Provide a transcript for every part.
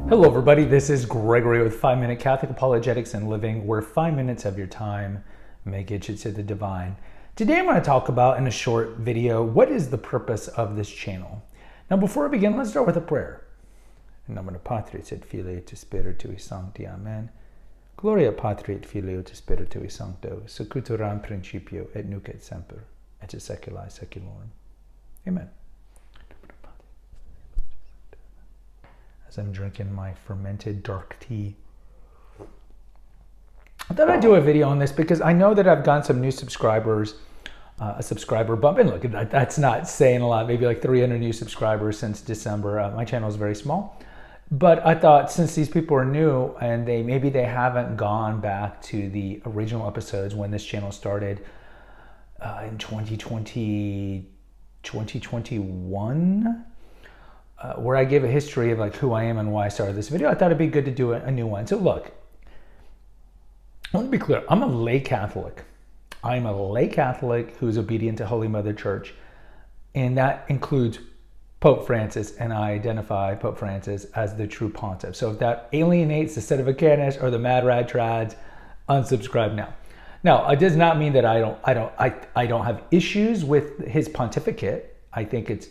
Hello everybody, this is Gregory with 5 Minute Catholic Apologetics and Living, where 5 minutes of your time may get you to the divine. Today I'm going to talk about, in a short video, what is the purpose of this channel. Now before I begin, let's start with a prayer. In nomine Patris et Filii et Spiritui Sancti, Amen. Gloria Patri et Filio et Spiritui Sancto, secutor in principio et nunc et semper, et in saecula saeculorum. Amen. As I'm drinking my fermented dark tea, I thought I'd do a video on this because I know that I've gotten some new subscribers, a subscriber bump. And look, that's not saying a lot, maybe like 300 new subscribers since December. My channel is very small. But I thought since these people are new and maybe they haven't gone back to the original episodes when this channel started in 2021, where I give a history of like who I am and why I started this video, I thought it'd be good to do a new one. So look, I want to be clear. I'm a lay Catholic. I'm a lay Catholic who's obedient to Holy Mother Church, and that includes Pope Francis, and I identify Pope Francis as the true pontiff. So if that alienates the Sedevacanists or the Mad Rad Trads, unsubscribe now. Now, it does not mean that I don't have issues with his pontificate. I think it's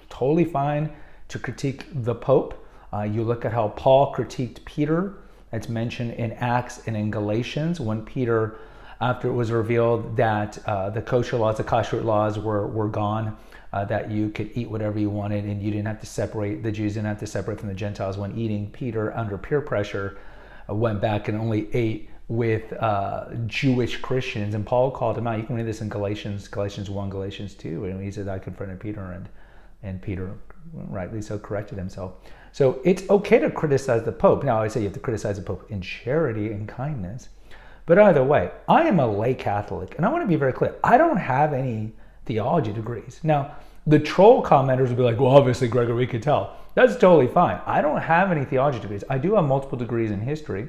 totally fine to critique the Pope. You look at how Paul critiqued Peter. It's mentioned in Acts and in Galatians when Peter, after it was revealed that the kosher laws, the kashrut laws were gone, that you could eat whatever you wanted and you didn't have to separate, the Jews didn't have to separate from the Gentiles when eating. Peter, under peer pressure, went back and only ate with Jewish Christians, and Paul called him out. You can read this in Galatians 1, Galatians 2, and he said, I confronted Peter, and Peter, rightly so, corrected himself. So it's okay to criticize the Pope. Now, I say you have to criticize the Pope in charity and kindness. But either way, I am a lay Catholic, and I want to be very clear. I don't have any theology degrees. Now, the troll commenters will be like, well, obviously, Gregory, we could tell. That's totally fine. I don't have any theology degrees. I do have multiple degrees in history,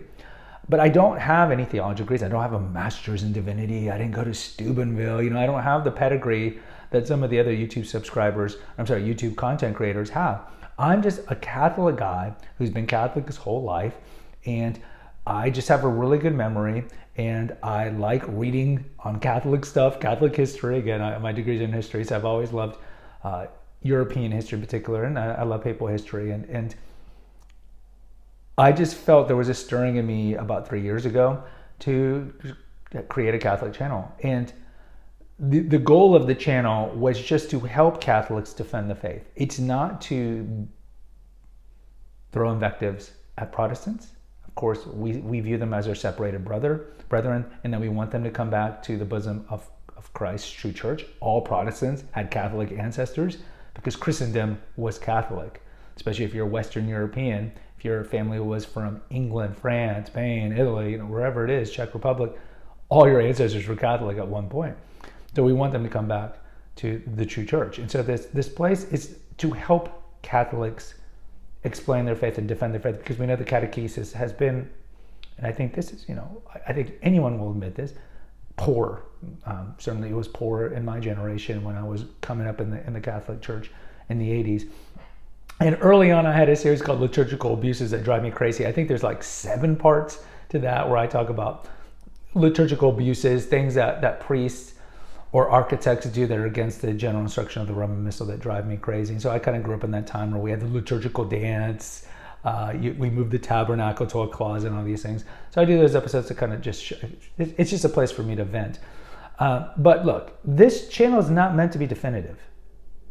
but I don't have any theology degrees. I don't have a master's in divinity. I didn't go to Steubenville. I don't have the pedigree that some of the other YouTube content creators have. I'm just a Catholic guy who's been Catholic his whole life, and I just have a really good memory, and I like reading on Catholic stuff, Catholic history. Again, my degree's in history, so I've always loved European history in particular, and I love papal history, and I just felt there was a stirring in me about 3 years ago to create a Catholic channel. And the goal of the channel was just to help Catholics defend the faith. It's not to throw invectives at Protestants. Of course, we view them as our separated brethren, and that we want them to come back to the bosom of Christ's true church. All Protestants had Catholic ancestors because Christendom was Catholic, especially if you're Western European. If your family was from England, France, Spain, Italy, wherever it is, Czech Republic, all your ancestors were Catholic at one point. So we want them to come back to the true church. And so this place is to help Catholics explain their faith and defend their faith, because we know the catechesis has been, and I think this is, I think anyone will admit this, poor. Certainly it was poor in my generation when I was coming up in the Catholic Church in the 80s. And early on I had a series called Liturgical Abuses that drive me crazy. I think there's like 7 parts to that where I talk about liturgical abuses, things that priests or architects do that are against the general instruction of the Roman Missal that drive me crazy. And so I kind of grew up in that time where we had the liturgical dance, we moved the tabernacle to a closet and all these things. So I do those episodes to kind of just, it's just a place for me to vent. But look, this channel is not meant to be definitive.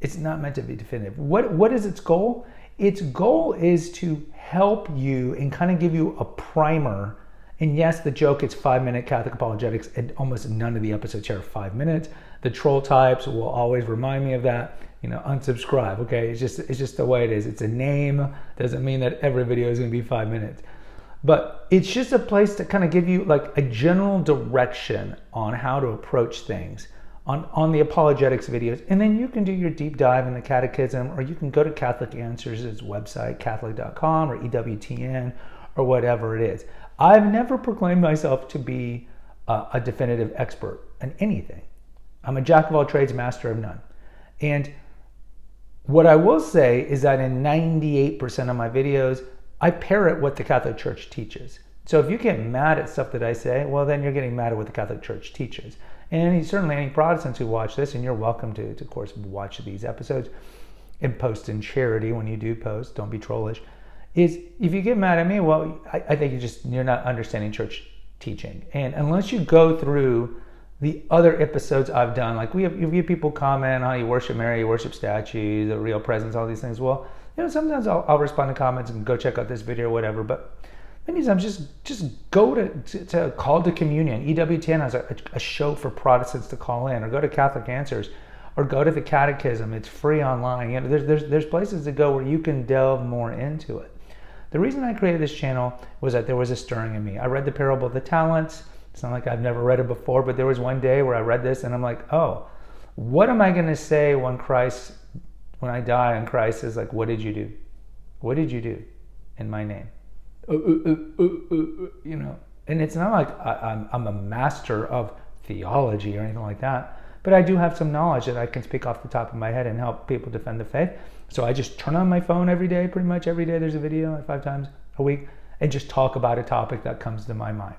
It's not meant to be definitive. What is its goal? Its goal is to help you and kind of give you a primer. And yes, the joke, it's 5 minute Catholic apologetics, and almost none of the episodes here are 5 minutes. The troll types will always remind me of that. Unsubscribe, okay? It's just the way it is. It's a name, doesn't mean that every video is gonna be 5 minutes. But it's just a place to kind of give you like a general direction on how to approach things on the apologetics videos. And then you can do your deep dive in the catechism, or you can go to Catholic Answers' website, catholic.com or EWTN or whatever it is. I've never proclaimed myself to be a definitive expert in anything. I'm a jack of all trades, master of none. And what I will say is that in 98% of my videos, I parrot what the Catholic Church teaches. So if you get mad at stuff that I say, well, then you're getting mad at what the Catholic Church teaches. And certainly any Protestants who watch this, and you're welcome to of course, watch these episodes and post in charity when you do post, don't be trollish, is if you get mad at me, well, I think you're not understanding church teaching. And unless you go through the other episodes I've done, like we have people comment how you worship Mary, you worship statues, the real presence, all these things. Well, sometimes I'll respond to comments and go check out this video or whatever, but many times just go to Call to Communion. EWTN has a show for Protestants to call in, or go to Catholic Answers, or go to the Catechism. It's free online. There's places to go where you can delve more into it. The reason I created this channel was that there was a stirring in me. I read the Parable of the Talents. It's not like I've never read it before, but there was one day where I read this and I'm like, oh, what am I going to say when I die and Christ is like, what did you do? What did you do in my name? And it's not like I'm a master of theology or anything like that, but I do have some knowledge that I can speak off the top of my head and help people defend the faith. So I just turn on my phone every day, pretty much every day there's a video, like 5 times a week, and just talk about a topic that comes to my mind.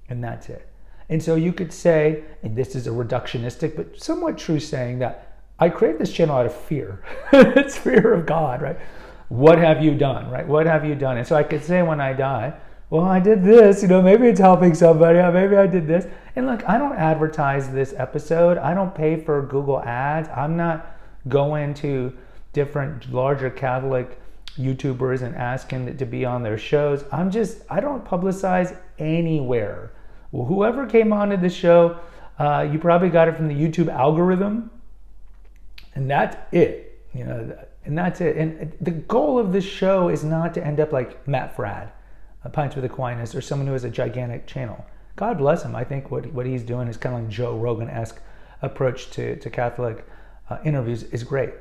And that's it. And so you could say, and this is a reductionistic but somewhat true saying, that I created this channel out of fear. It's fear of God, right? What have you done, right? What have you done? And so I could say when I die, well, I did this, maybe it's helping somebody, maybe I did this. And look, I don't advertise this episode. I don't pay for Google ads. I'm not going to different larger Catholic YouTubers and asking to be on their shows. I don't publicize anywhere. Well, whoever came onto the show, you probably got it from the YouTube algorithm, and that's it. And that's it. And the goal of this show is not to end up like Matt Fradd, Pints with Aquinas, or someone who has a gigantic channel. God bless him. I think what he's doing is kind of like Joe Rogan-esque approach to Catholic interviews is great.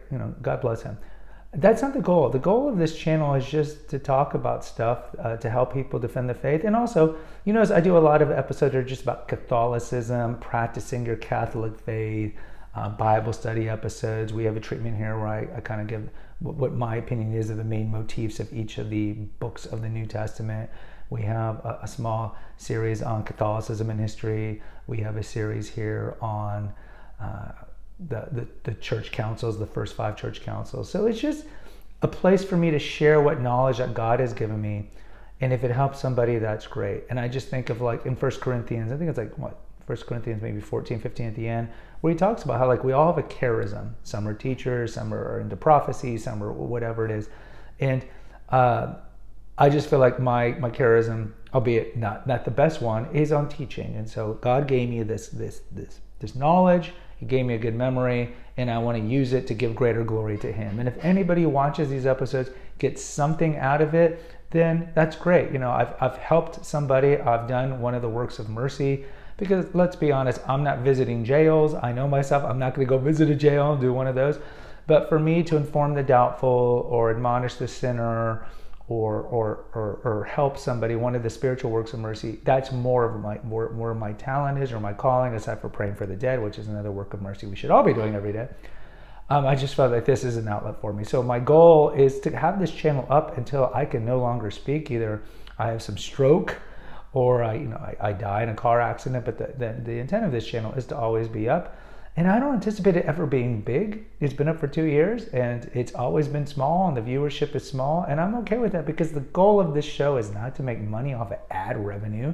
God bless him. That's not the goal. The goal of this channel is just to talk about stuff to help people defend the faith. And also, as I do a lot of episodes that are just about Catholicism, practicing your Catholic faith, Bible study episodes. We have a treatment here where I kind of give what my opinion is of the main motifs of each of the books of the New Testament. We have a small series on Catholicism and history. We have a series here on the church councils, the first 5 church councils. So it's just a place for me to share what knowledge that God has given me. And if it helps somebody, that's great. And I just think of like in 1 Corinthians, I think it's like 1 Corinthians maybe 14, 15 at the end, where he talks about how like we all have a charism. Some are teachers, some are into prophecy, some are whatever it is. And I just feel like my charism, albeit not the best one, is on teaching. And so God gave me this knowledge. He gave me a good memory, and I want to use it to give greater glory to him. And if anybody who watches these episodes gets something out of it, then that's great. I've helped somebody. I've done one of the works of mercy, because let's be honest, I'm not visiting jails. I know myself. I'm not going to go visit a jail and do one of those. But for me to inform the doubtful or admonish the sinner or help somebody, one of the spiritual works of mercy, that's more of my talent is, or my calling, aside for praying for the dead, which is another work of mercy we should all be doing every day. I just felt like this is an outlet for me. So my goal is to have this channel up until I can no longer speak. Either I have some stroke or I die in a car accident, but the intent of this channel is to always be up. And I don't anticipate it ever being big. It's been up for 2 years and it's always been small, and the viewership is small, and I'm okay with that, because the goal of this show is not to make money off of ad revenue.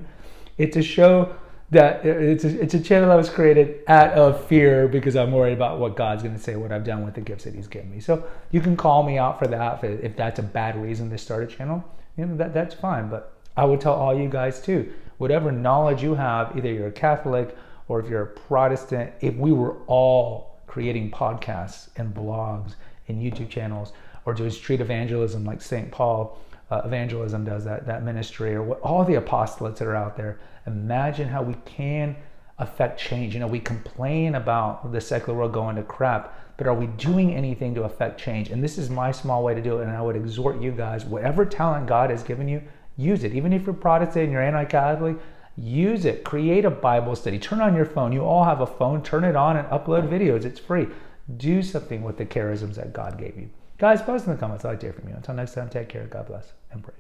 It's a show that it's a channel that was created out of fear, because I'm worried about what God's going to say, what I've done with the gifts that he's given me. So you can call me out for that if that's a bad reason to start a channel. That's fine. But I would tell all you guys too, whatever knowledge you have, either you're a Catholic or if you're a Protestant, if we were all creating podcasts and blogs and YouTube channels, or doing street evangelism like St. Paul evangelism does, that ministry, or all the apostolates that are out there, imagine how we can affect change. We complain about the secular world going to crap, but are we doing anything to affect change? And this is my small way to do it, and I would exhort you guys, whatever talent God has given you, use it. Even if you're Protestant and you're anti-Catholic, use it. Create a Bible study. Turn on your phone. You all have a phone. Turn it on and upload videos. It's free. Do something with the charisms that God gave you. Guys, post in the comments. I'd like to hear from you. Until next time, take care. God bless and pray.